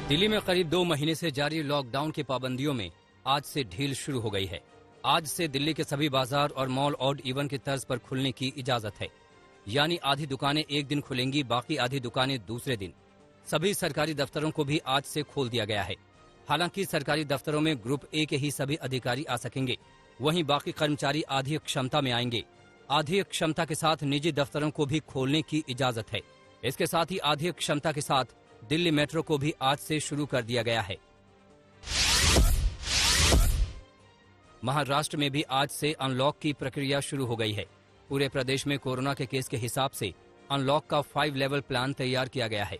दिल्ली में करीब 2 महीने से जारी लॉकडाउन की पाबंदियों में आज से ढील शुरू हो गई है। आज से दिल्ली के सभी बाजार और मॉल ऑड इवन की तर्ज पर खुलने की इजाजत है, यानी आधी दुकानें एक दिन खुलेंगी, बाकी आधी दुकानें दूसरे दिन। सभी सरकारी दफ्तरों को भी आज से खोल दिया गया है। हालांकि सरकारी दफ्तरों में ग्रुप ए के ही सभी अधिकारी आ सकेंगे, वहीं बाकी कर्मचारी आधी क्षमता में आएंगे। आधी क्षमता के साथ निजी दफ्तरों को भी खोलने की इजाजत है। इसके साथ ही आधी क्षमता के साथ दिल्ली मेट्रो को भी आज से शुरू कर दिया गया है। महाराष्ट्र में भी आज से अनलॉक की प्रक्रिया शुरू हो गई है। पूरे प्रदेश में कोरोना के केस के हिसाब से अनलॉक का 5 लेवल प्लान तैयार किया गया है।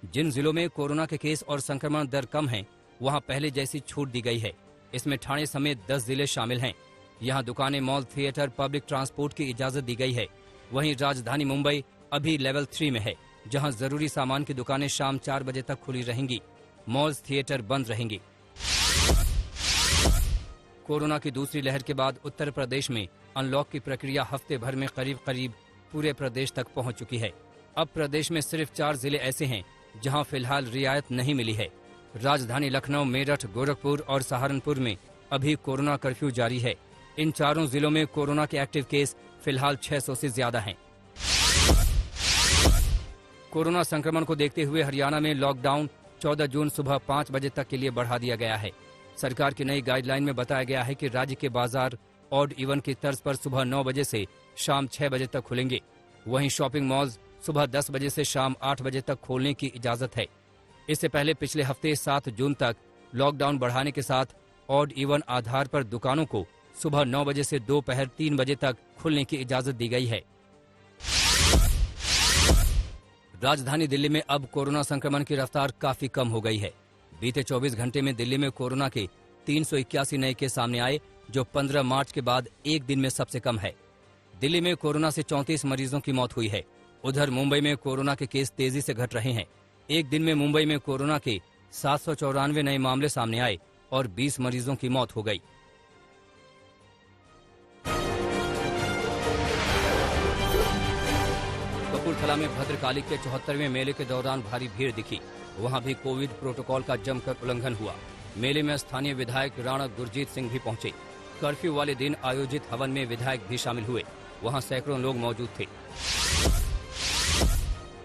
जिन जिलों में कोरोना के केस और संक्रमण दर कम है, वहां पहले जैसी छूट दी गई है। इसमें ठाणे समेत 10 जिले शामिल हैं। यहां दुकानें, मॉल, थिएटर, पब्लिक ट्रांसपोर्ट की इजाजत दी गई है। वहीं राजधानी मुंबई अभी लेवल 3 में है, जहां जरूरी सामान की दुकानें शाम 4 बजे तक खुली रहेंगी। मॉल्स, थिएटर बंद रहेंगे। कोरोना की दूसरी लहर के बाद उत्तर प्रदेश में अनलॉक की प्रक्रिया हफ्ते भर में करीब करीब पूरे प्रदेश तक पहुंच चुकी है। अब प्रदेश में सिर्फ 4 जिले ऐसे हैं जहां फिलहाल रियायत नहीं मिली है। राजधानी लखनऊ, मेरठ, गोरखपुर और सहारनपुर में अभी कोरोना कर्फ्यू जारी है। इन चारों जिलों में कोरोना के एक्टिव केस फिलहाल 600 से ज्यादा हैं। कोरोना संक्रमण को देखते हुए हरियाणा में लॉकडाउन 14 जून सुबह 5 बजे तक के लिए बढ़ा दिया गया है। सरकार की नई गाइडलाइन में बताया गया है कि राज्य के बाजार ऑड इवन की तर्ज पर सुबह 9 बजे से शाम 6 बजे तक खुलेंगे। वहीं शॉपिंग मॉल्स सुबह 10 बजे से शाम 8 बजे तक खोलने की इजाजत है। इससे पहले पिछले हफ्ते 7 जून तक लॉकडाउन बढ़ाने के साथ ऑड इवन आधार पर दुकानों को सुबह 9 बजे से दोपहर 3 बजे तक खुलने की इजाजत दी गई है। राजधानी दिल्ली में अब कोरोना संक्रमण की रफ्तार काफी कम हो गई है। बीते 24 घंटे में दिल्ली में कोरोना के 381 नए केस सामने आए, जो 15 मार्च के बाद एक दिन में सबसे कम है। दिल्ली में कोरोना से 34 मरीजों की मौत हुई है। उधर मुंबई में कोरोना के केस तेजी से घट रहे हैं। एक दिन में मुंबई में कोरोना के 794 नए मामले सामने आए और 20 मरीजों की मौत हो गई। कपूरथला में भद्रकाली के 74वें मेले के दौरान भारी भीड़ दिखी। वहां भी कोविड प्रोटोकॉल का जमकर उल्लंघन हुआ। मेले में स्थानीय विधायक राणा गुरजीत सिंह भी पहुंचे। कर्फ्यू वाले दिन आयोजित हवन में विधायक भी शामिल हुए। वहां सैकड़ों लोग मौजूद थे।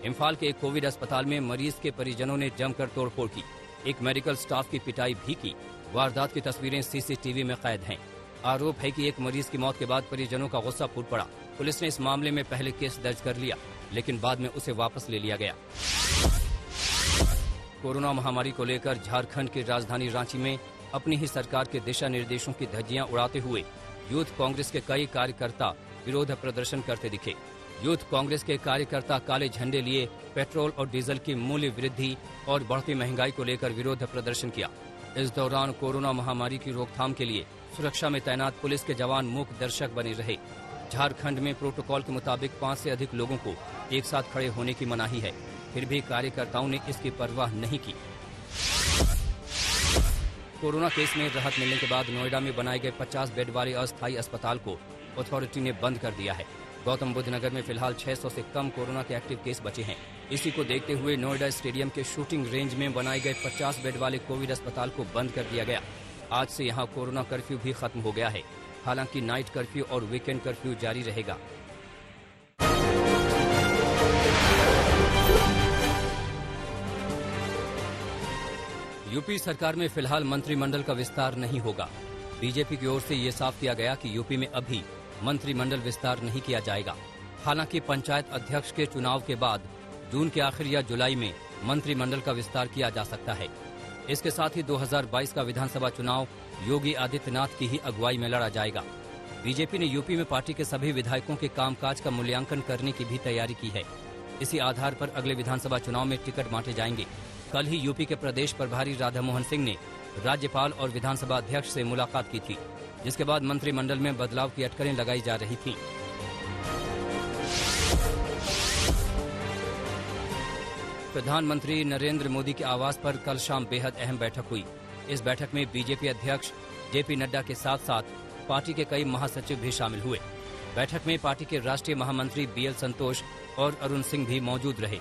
इम्फाल के एक कोविड अस्पताल में मरीज के परिजनों ने जमकर तोड़फोड़ की। एक मेडिकल स्टाफ की पिटाई भी की। वारदात की तस्वीरें सीसीटीवी में कैद हैं। आरोप है कि एक मरीज की मौत के बाद परिजनों का गुस्सा फूट पड़ा। पुलिस ने इस मामले में पहले केस दर्ज कर लिया, लेकिन बाद में उसे वापस ले लिया गया। कोरोना महामारी को लेकर झारखंड की राजधानी रांची में अपनी ही सरकार के दिशा निर्देशों की धज्जियां उड़ाते हुए यूथ कांग्रेस के कई कार्यकर्ता विरोध प्रदर्शन करते दिखे। यूथ कांग्रेस के कार्यकर्ता काले झंडे लिए पेट्रोल और डीजल की मूल्य वृद्धि और बढ़ती महंगाई को लेकर विरोध प्रदर्शन किया। इस दौरान कोरोना महामारी की रोकथाम के लिए सुरक्षा में तैनात पुलिस के जवान मूक दर्शक बने रहे। झारखंड में प्रोटोकॉल के मुताबिक 5 से अधिक लोगों को एक साथ खड़े होने की मनाही है, फिर भी कार्यकर्ताओं ने इसकी परवाह नहीं की। कोरोना केस में राहत मिलने के बाद नोएडा में बनाए गए 50 बेड वाले अस्थायी अस्पताल को अथॉरिटी ने बंद कर दिया है। गौतम बुद्ध नगर में फिलहाल 600 से कम कोरोना के एक्टिव केस बचे हैं। इसी को देखते हुए नोएडा स्टेडियम के शूटिंग रेंज में बनाए गए 50 बेड वाले कोविड अस्पताल को बंद कर दिया गया। आज से यहां कोरोना कर्फ्यू भी खत्म हो गया है। हालांकि नाइट कर्फ्यू और वीकेंड कर्फ्यू जारी रहेगा। यूपी सरकार में फिलहाल मंत्रिमंडल का विस्तार नहीं होगा। बीजेपी की ओर से ये साफ किया गया कि यूपी में अभी मंत्रिमंडल विस्तार नहीं किया जाएगा। हालांकि पंचायत अध्यक्ष के चुनाव के बाद जून के आखिर या जुलाई में मंत्रिमंडल का विस्तार किया जा सकता है। इसके साथ ही 2022 का विधानसभा चुनाव योगी आदित्यनाथ की ही अगुवाई में लड़ा जाएगा। बीजेपी ने यूपी में पार्टी के सभी विधायकों के कामकाज का मूल्यांकन करने की भी तैयारी की है। इसी आधार पर अगले विधानसभा चुनाव में टिकट बांटे जाएंगे। कल ही यूपी के प्रदेश प्रभारी राधा मोहन सिंह ने राज्यपाल और विधानसभा अध्यक्ष से मुलाकात की थी, जिसके बाद मंत्रिमंडल में बदलाव की अटकलें लगाई जा रही थी। प्रधानमंत्री नरेंद्र मोदी के आवास पर कल शाम बेहद अहम बैठक हुई। इस बैठक में बीजेपी अध्यक्ष जेपी नड्डा के साथ साथ पार्टी के कई महासचिव भी शामिल हुए। बैठक में पार्टी के राष्ट्रीय महामंत्री बीएल संतोष और अरुण सिंह भी मौजूद रहे।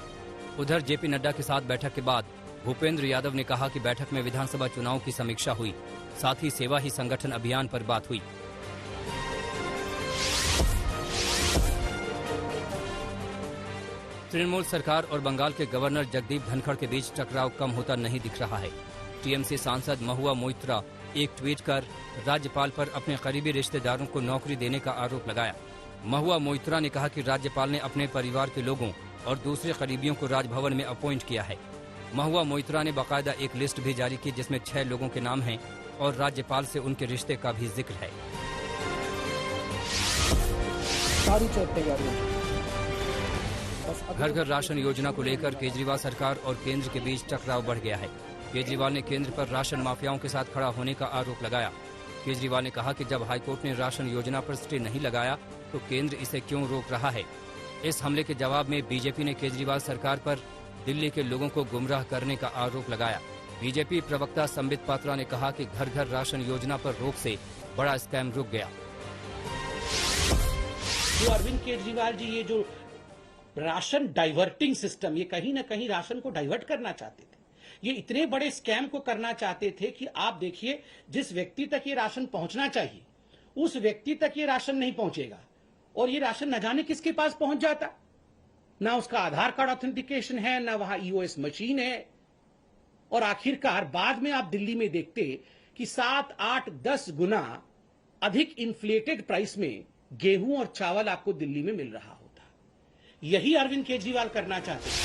उधर जेपी नड्डा के साथ बैठक के बाद भूपेंद्र यादव ने कहा कि बैठक में विधानसभा चुनाव की समीक्षा हुई, साथ ही सेवा ही संगठन अभियान पर बात हुई। तृणमूल सरकार और बंगाल के गवर्नर जगदीप धनखड़ के बीच टकराव कम होता नहीं दिख रहा है। टीएमसी सांसद महुआ मोइत्रा एक ट्वीट कर राज्यपाल पर अपने करीबी रिश्तेदारों को नौकरी देने का आरोप लगाया। महुआ मोइत्रा ने कहा कि राज्यपाल ने अपने परिवार के लोगों और दूसरे करीबियों को राजभवन में अपॉइंट किया है। महुआ मोइत्रा ने बाकायदा एक लिस्ट भी जारी की जिसमें 6 लोगों के नाम हैं और राज्यपाल से उनके रिश्ते का भी जिक्र है। घर घर राशन योजना को लेकर केजरीवाल सरकार और केंद्र के बीच टकराव बढ़ गया है। केजरीवाल ने केंद्र पर राशन माफियाओं के साथ खड़ा होने का आरोप लगाया। केजरीवाल ने कहा कि जब हाईकोर्ट ने राशन योजना पर स्टे नहीं लगाया तो केंद्र इसे क्यों रोक रहा है। इस हमले के जवाब में बीजेपी ने केजरीवाल सरकार पर दिल्ली के लोगों को गुमराह करने का आरोप लगाया। बीजेपी प्रवक्ता संबित पात्रा ने कहा कि घर घर राशन योजना पर रोक से बड़ा स्कैम रुक गया। जो अरविंद केजरीवाल जी ये जो राशन डाइवर्टिंग सिस्टम, ये कहीं ना कहीं राशन को डाइवर्ट करना चाहते थे। ये इतने बड़े स्कैम को करना चाहते थे कि आप देखिए, जिस व्यक्ति तक ये राशन पहुंचना चाहिए उस व्यक्ति तक ये राशन नहीं पहुंचेगा और ये राशन न जाने किसके पास पहुंच जाता। ना उसका आधार कार्ड ऑथेंटिकेशन है, ना वहां ईओएस मशीन है। और आखिरकार बाद में आप दिल्ली में देखते कि 7, 8, 10 गुना अधिक इन्फ्लेटेड प्राइस में गेहूं और चावल आपको दिल्ली में मिल रहा होता। यही अरविंद केजरीवाल करना चाहते हैं।